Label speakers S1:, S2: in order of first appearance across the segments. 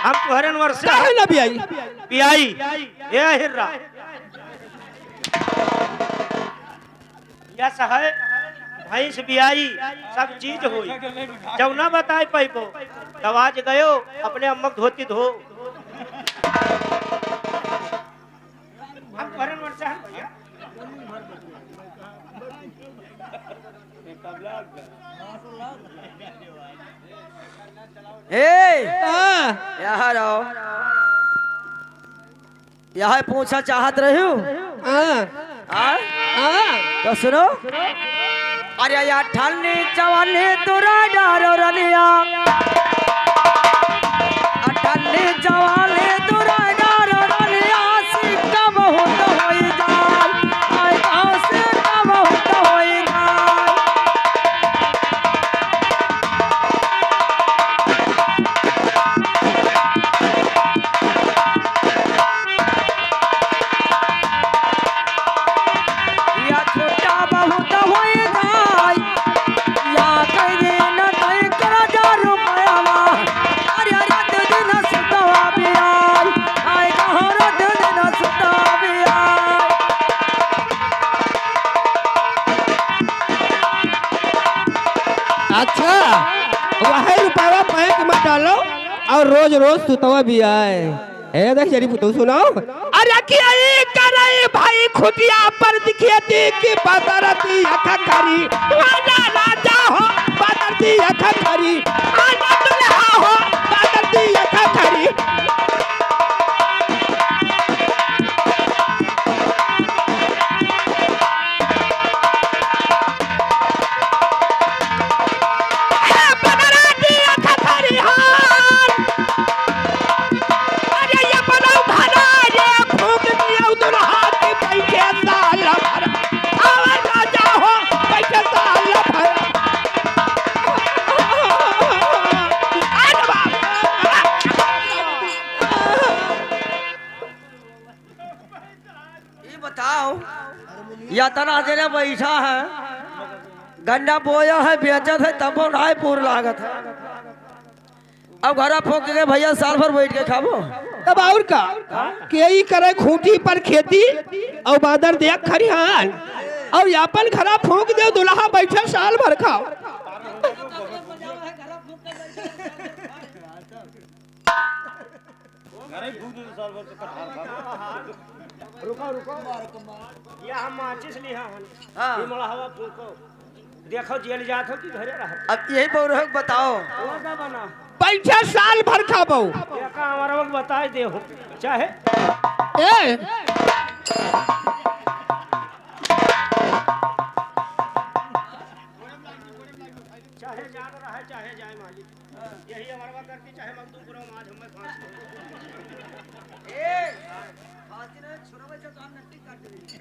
S1: हम तुहरन वर्ष
S2: काहे ना बियाई
S1: पियाई ये हिर्रा या सहाय भैंस बियाई सब चीज होई जब ना बताए पैबो तब आज गयो अपने अम्मक धोती धो हम तुहरन वर्ष हैं भैया
S3: यहाँ रहो यहाँ पूछा चाहत रही हूँ तो सुनो अरे या ठन्नी चवन्नी तुरा डारो रनिया ठन्नी चवन्नी तुरा डारो रनिया सिक्का बहुत होई जाए आई गाँव सिक्का बहुत होई जाए या छोटा बहुत होई जाए या कहीं न कहीं करा जा रुपयावा अरे रात दिन सुतवा भी आई आई कहाँ रात दिन सुतवा भी आई
S2: अच्छा वही रुपया बैंक में डालो और रोज रोज सुतवा भी आए ए देख जरी तू सुनाओ अरे क्या ये करे भाई खुटिया पर दिखिए कि बादरती अखा करी आजा राजा हो बादरती अखा करी आजा दुल्हा हो बादरती अखा करी
S3: ये बताओ या तना देने बैठा है गन्ना बोया है बेचत है तब उठाए पूर लागत है अब घरा फोक के भैया साल भर बैठ के खाबो
S2: तब और का के ही करे खूंटी पर खेती और बादर देख खरिहान और यापन घरा फूंक दे दुल्हा बैठे साल भर खाओ
S1: रुको रुको या हम माचिस लिया
S3: हाँ।
S1: ये मोला हवा फूको देखो जेल जात हो कि घरे रह
S3: अब यही पौरहक बताओ
S1: वो का बना
S2: बैठे साल भर खाबो
S1: ये का हमारा वक्त बताए दे हो चाहे
S2: ए
S1: चाहे जान रहा चाहे जाए मालिक यही हमारा करती चाहे मजदूर करो आज हमें फांसी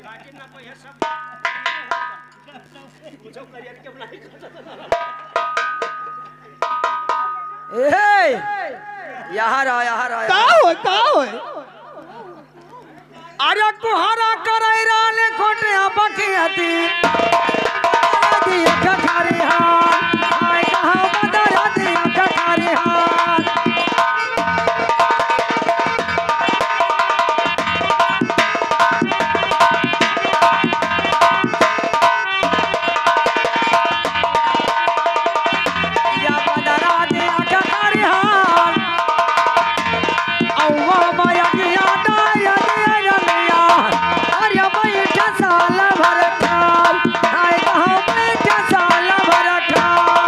S1: काटिन ना कोई है सब पूछो करियर के बनाई
S3: यहाँ रहा
S2: का हो
S3: अरे कुहारा कराई राले खोटे बखियती दिया खखारी हाल आय कहाँ बदरा दिया खखारी हाल या बदरा दिया खखारी हाल औवा माया किया दाया दिया रनिया अरे बैठा साल भर खाल आय कहाँ बैठा साल भर खाल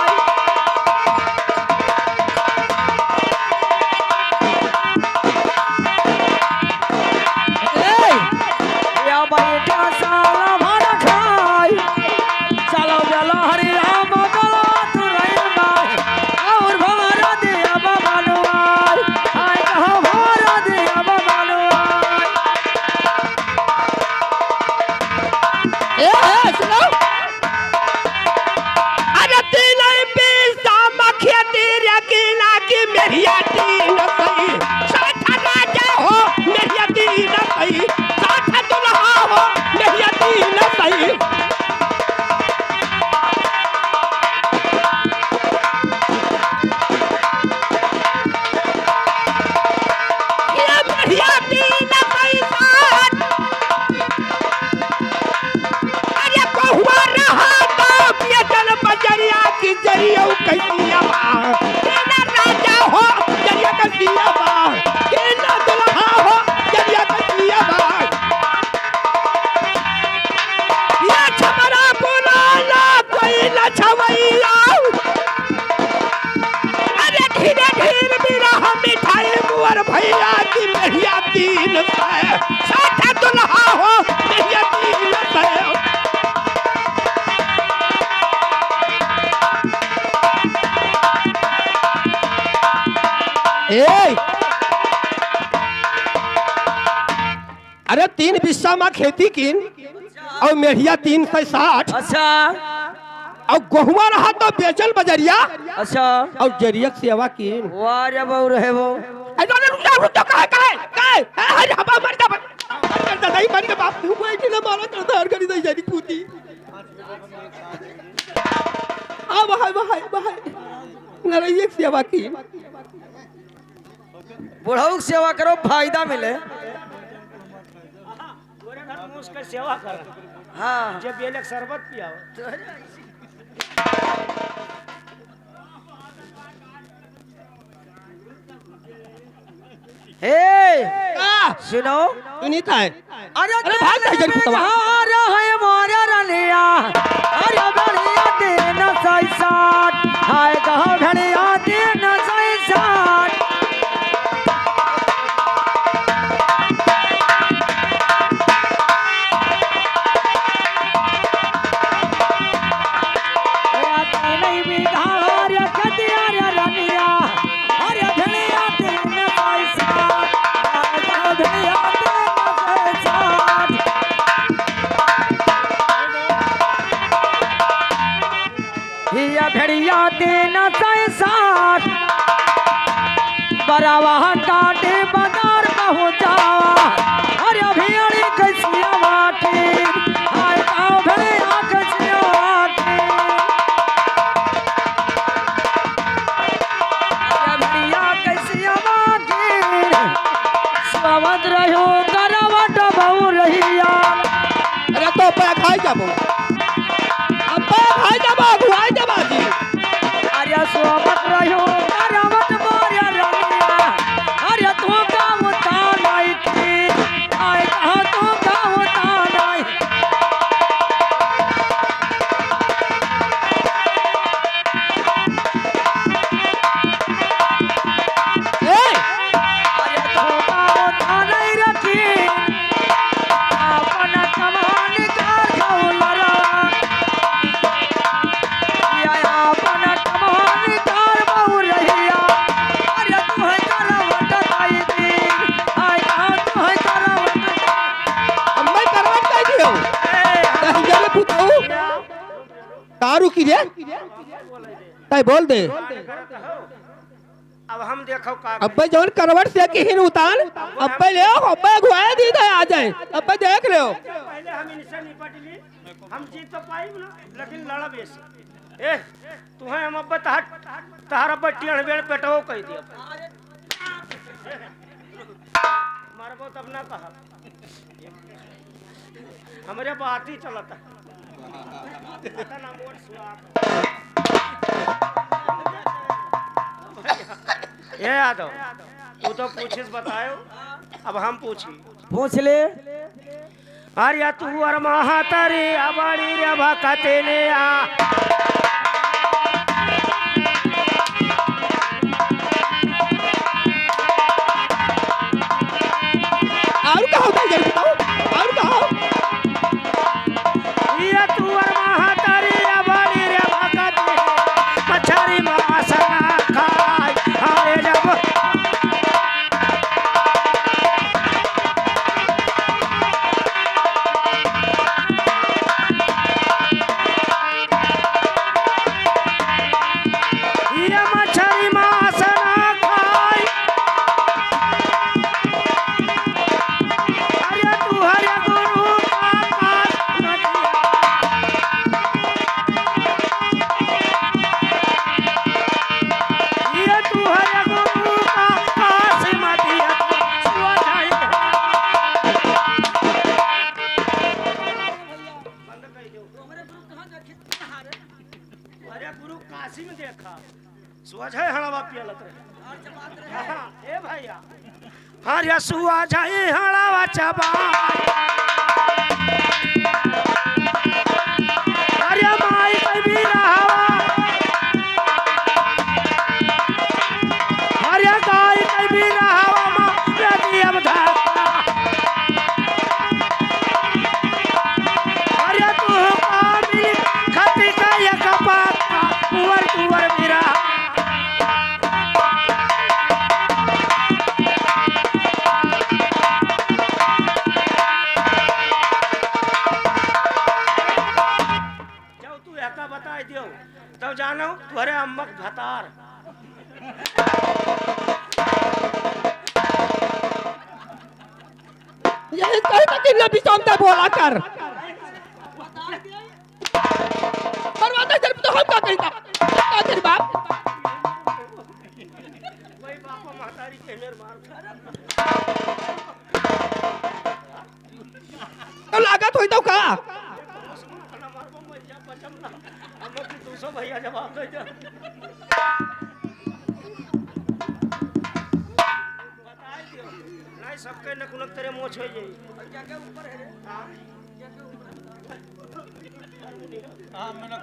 S2: तीन सै साथ दुल्हा हो मेरिया तीन सै ए अरे 3 बिस्सा में खेती किन और मेढ़िया 360
S3: अच्छा
S2: और गहुआ रहा तो बेचल बजरिया
S3: अच्छा
S2: और जरियक सेवा किन
S3: वाह रे बहु रहे वो
S2: अरे रुक जा काहे अरे हवा मर जा नहीं मर के बाप हुआ है कि ना मारा करता हर करी नहीं जानी पूती आ भाई नरैया सेवा किन
S3: बुढ़ऊ की सेवा करो फायदा मिले
S1: गोरे घर में उसका सेवा कर
S3: हाँ
S1: जब बेलक शरबत पियाओ
S3: हे
S2: आ
S3: सुनो
S2: सुनीता है
S3: अरे
S2: अरे भाग जा जरी पुतवा
S3: है मोरा रलिया अरे बढ़िया दिन सैसाट हाय कहो बढ़िया दिन सैसाट नहीं भी घार कदिया रलिया अरे बढ़िया दिन सैसाट हाय कहो बढ़िया दिन सैसाट हिया भेड़िया दिन सैसाट बरावा काटे बाजार पहुँचावा अरे भेड़ी कैसिया बाटी हाय गाँव भेड़िया कैसिया बाटी अरे भेड़िया कैसिया बाटी स्वागत रहो करवट बहु रहिया
S2: अरे तो पे खाई जाबो अब पे खाई जाबो घुआई जाबो जी
S3: अरे स्वागत रहो करवट मोरिया रलिया अरे तू गाँव तानाई की आय कहाँ तू गाँव तानाई
S2: ए
S3: अरे तू गाँव तानाई रखी अपन कमान कर खौलरा या अपन कमान कर बहु रहिया अरे तू है करवट आई दी आय कहाँ तू है करवट
S2: अब मैं करवट काई दियो कहीं जरे पुतऊ तारू की रे ताई बोल दे
S1: अब हम देखो का
S2: अब्बे जौन करवट से किहिन उतान अब्बे ले आओ अब्बे घुआए दी दे आ जाए अब्बे देख ले
S1: पहले हम इनसे निपट ली हम जीत तो पाई ना लेकिन लड़ब ऐसे ए तू है हम अब तहार बट्टी अणबेड़ पेटो कह दिया मारबो तब ना कहा हमरे बात ही चलता पता ना मोर ए यादव तू तो पूछिस बतायो अब हम पूछी
S3: पूछ ले
S1: अरे तू अर महातारी अबाड़ी रे भकते ने आ
S2: और कहो ताई जरे बताओ और कहो
S1: ये तू अर महातारी अबाड़ी रे भकते मछरी मासना खाय हारे जब ये मछरी मासना खाय अरे तू हरे गुरु का पास नदिया ये तू हरे गुरु का पास मदिया सुआ जाए बंद कर दो अरे गुरु काशी में देखा सुआ जाए हड़वा पियलत रहे हाँ, ए भैया हाँ रे सुआ जाए हड़वा चबा अरे माई कभी रहावा अरे गाय कभी रहावा माँ यदि अब धाका
S2: तीन लो बिसोमता बोला कर परवाता जब तो हम का करता का तेरे बाप
S1: वही बापा महतारी के मेर मार
S2: तो लागत होई तो का
S1: ना मारबो मैया बचम ना हम की 200 भैया जवाब दे दे बताई दियो नहीं सबके नकुलक तेरे मोछ हो जाई क्या के ऊपर है रे हां क्या के ऊपर हां मैंने